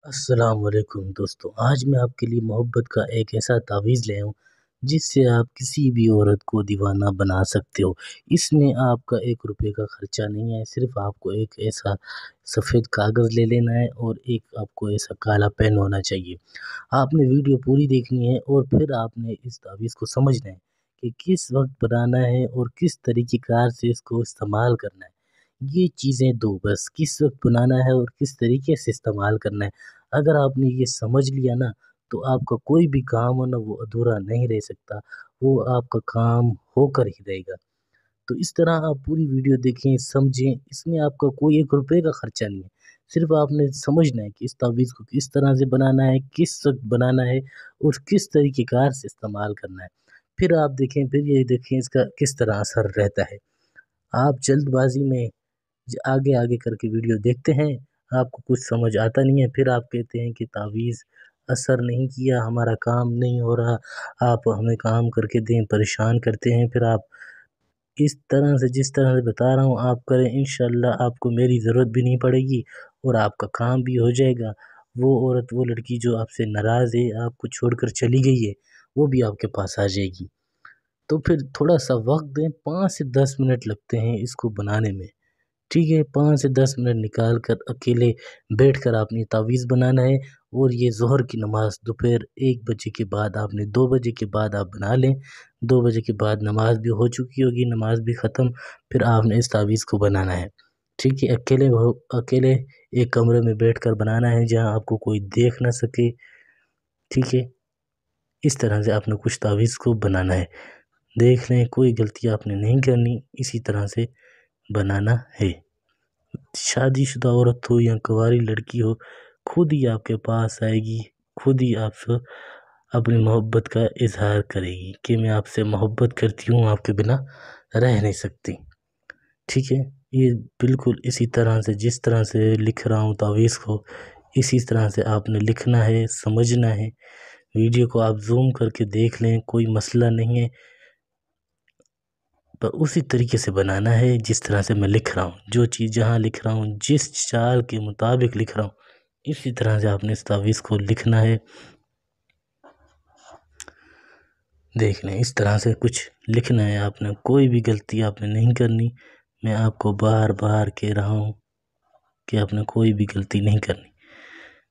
السلام علیکم دوستو، آج میں آپ کے لیے محبت کا ایک ایسا تعویذ لے ہوں جس سے آپ کسی بھی عورت کو دیوانہ بنا سکتے ہو۔ اس میں آپ کا 1 روپے کا خرچہ نہیں ہے، صرف آپ کو ایک ایسا سفید کاغذ لے لینا ہے اور ایک آپ کو ایسا کالا پین ہونا چاہیے۔ آپ نے ویڈیو پوری دیکھنی ہے اور پھر آپ نے اس تعویذ کو سمجھنا ہے کہ کس وقت بنانا ہے اور کس طریقہ کار سے اس کو استعمال کرنا ہے۔ یہ چیزیں دو بس، کس وقت بنانا ہے اور کس طریقے سے استعمال کرنا ہے۔ اگر آپ نے یہ سمجھ لیا نا تو آپ کا کوئی بھی کام ہو نا وہ ادھورا نہیں رہ سکتا، وہ آپ کا کام ہو کر ہی رہے گا۔ تو اس طرح آپ پوری ویڈیو دیکھیں، سمجھیں، اس میں آپ کا کوئی 1 روپے کا خرچہ نہیں ہے، صرف آپ نے سمجھنا ہے کہ اس تعویذ کو کس طرح سے بنانا ہے، کس وقت بنانا ہے اور کس طریقہ کار سے استعمال کرنا ہے۔ پھر آپ دیکھیں، پھر یہ دیکھیں اس کا کس طرح اثر رہتا ہے۔ آپ جلد بازی میں آگے کر کے ویڈیو دیکھتے ہیں، آپ کو کچھ سمجھ آتا نہیں ہے، پھر آپ کہتے ہیں کہ تعویذ اثر نہیں کیا، ہمارا کام نہیں ہو رہا، آپ ہمیں کام کر کے دیں، پریشان کرتے ہیں۔ پھر آپ اس طرح سے جس طرح سے بتا رہا ہوں آپ کریں، انشاءاللہ آپ کو میری ضرورت بھی نہیں پڑے گی اور آپ کا کام بھی ہو جائے گا۔ وہ عورت، وہ لڑکی جو آپ سے ناراض ہے، آپ کو چھوڑ کر چلی گئی ہے، وہ بھی آپ کے پاس آ جائے گی۔ تو پھر تھوڑا سا وقت دیں، 5 سے 10 منٹ لگتے ہیں اس کو بنانے میں، ٹھیک ہے؟ 5 سے 10 منٹ نکال کر اکیلے بیٹھ کر آپ نے تعویذ بنانا ہے اور یہ ظہر کی نماز دوپہر 1 بجے کے بعد آپ نے 2 بجے کے بعد آپ بنا لیں۔ 2 بجے کے بعد نماز بھی ہو چکی ہوگی، نماز بھی ختم، پھر آپ نے اس تعویذ کو بنانا ہے، ٹھیک ہے؟ اکیلے ایک کمرے میں بیٹھ کر بنانا ہے جہاں آپ کو کوئی دیکھ نہ سکے، ٹھیک ہے؟ اس طرح سے آپ نے کچھ تعویذ کو بنانا ہے، دیکھ لیں کوئی غلطی آپ نے نہیں کرنی، اسی طرح سے بنانا ہے۔ شادی شدہ عورت ہو یا کنواری لڑکی ہو، خود ہی آپ کے پاس آئے گی، خود ہی آپ سے اپنی محبت کا اظہار کرے گی کہ میں آپ سے محبت کرتی ہوں، آپ کے بنا رہ نہیں سکتی، ٹھیک ہے؟ یہ بالکل اسی طرح سے جس طرح سے لکھ رہا ہوں تعویذ کو، اسی طرح سے آپ نے لکھنا ہے، سمجھنا ہے۔ ویڈیو کو آپ زوم کر کے دیکھ لیں، کوئی مسئلہ نہیں ہے، پر اسی طریقے سے بنانا ہے جس طرح سے میں لکھ رہا ہوں۔ جو چیز جہاں لکھ رہا ہوں، جس چال کے مطابق لکھ رہا ہوں، اسی طرح سے آپ نے اس تعویذ کو لکھنا ہے۔ دیکھ لیں، اس طرح سے کچھ لکھنا ہے آپ نے، کوئی بھی غلطی آپ نے نہیں کرنی۔ میں آپ کو بار بار کہہ رہا ہوں کہ آپ نے کوئی بھی غلطی نہیں کرنی۔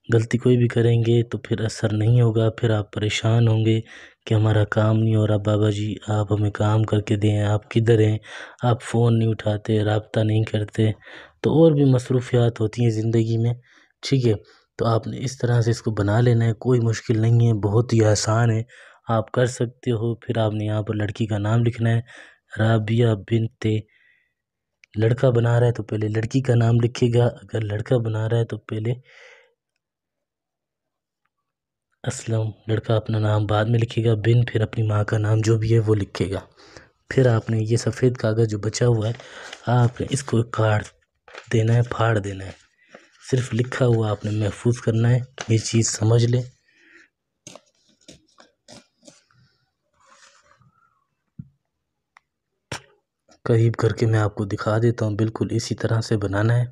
غلطی کوئی بھی کریں گے تو پھر اثر نہیں ہوگا، پھر آپ پریشان ہوں گے کہ ہمارا کام نہیں ہو رہا، بابا جی آپ ہمیں کام کر کے دیں، آپ کدھر ہیں، آپ فون نہیں اٹھاتے، رابطہ نہیں کرتے، تو اور بھی مصروفیات ہوتی ہیں زندگی میں، ٹھیک ہے؟ تو آپ نے اس طرح سے اس کو بنا لینا ہے، کوئی مشکل نہیں ہے، بہت ہی آسان ہے، آپ کر سکتے ہو۔ پھر آپ نے یہاں پر لڑکی کا نام لکھنا ہے، رابعہ بنت۔ لڑکا بنا رہا ہے تو پہلے لڑکی کا نام لکھے گا، اگر لڑکا بنا رہا ہے تو پہلے اسلم، لڑکا اپنا نام بعد میں لکھے گا، بن پھر اپنی ماں کا نام جو بھی ہے وہ لکھے گا۔ پھر آپ نے یہ سفید کاغذ جو بچا ہوا ہے، آپ نے اس کو کاٹ دینا ہے، پھاڑ دینا ہے، صرف لکھا ہوا آپ نے محفوظ کرنا ہے۔ یہ چیز سمجھ لیں۔ قریب کر کے میں آپ کو دکھا دیتا ہوں، بالکل اسی طرح سے بنانا ہے۔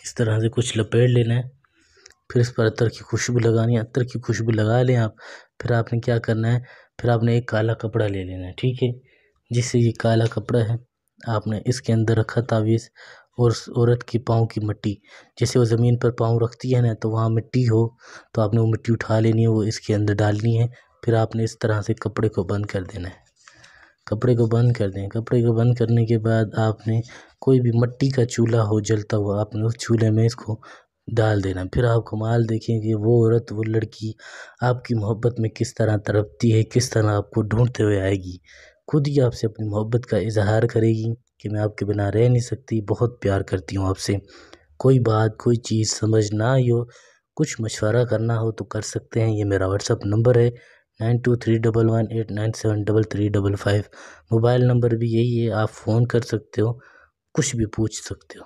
اس طرح سے کچھ لپیٹ لینا ہے، پھر اس پر عطر کی خوشبو لگانی ہے، عطر کی خوشبو لگا لیں آپ۔ پھر آپ نے کیا کرنا ہے، پھر آپ نے ایک کالا کپڑا لے لینا ہے، ٹھیک ہے؟ جس سے یہ کالا کپڑا ہے، آپ نے اس کے اندر رکھا تعویذ، اور عورت کی پاؤں کی مٹی، جیسے وہ زمین پر پاؤں رکھتی ہے نا تو وہاں مٹی ہو تو آپ نے وہ مٹی اٹھا لینی ہے، وہ اس کے اندر ڈالنی ہے۔ پھر آپ نے اس طرح سے کپڑے کو بند کر دینا ہے، کپڑے کو بند کر دیں۔ کپڑے کو بند کرنے کے بعد آپ نے کوئی بھی مٹی کا چولہا ہو جلتا ہوا، آپ نے اس چولہے میں اس کو ڈال دینا۔ پھر آپ کمال دیکھیں کہ وہ عورت، وہ لڑکی آپ کی محبت میں کس طرح تڑپتی ہے، کس طرح آپ کو ڈھونڈتے ہوئے آئے گی، خود ہی آپ سے اپنی محبت کا اظہار کرے گی کہ میں آپ کے بنا رہ نہیں سکتی، بہت پیار کرتی ہوں آپ سے۔ کوئی بات، کوئی چیز سمجھ نہ آئی ہو، کچھ مشورہ کرنا ہو تو کر سکتے ہیں۔ یہ میرا واٹس ایپ نمبر ہے 923118973355، موبائل نمبر بھی یہی ہے، آپ فون کر سکتے ہو، کچھ بھی پوچھ سکتے ہو۔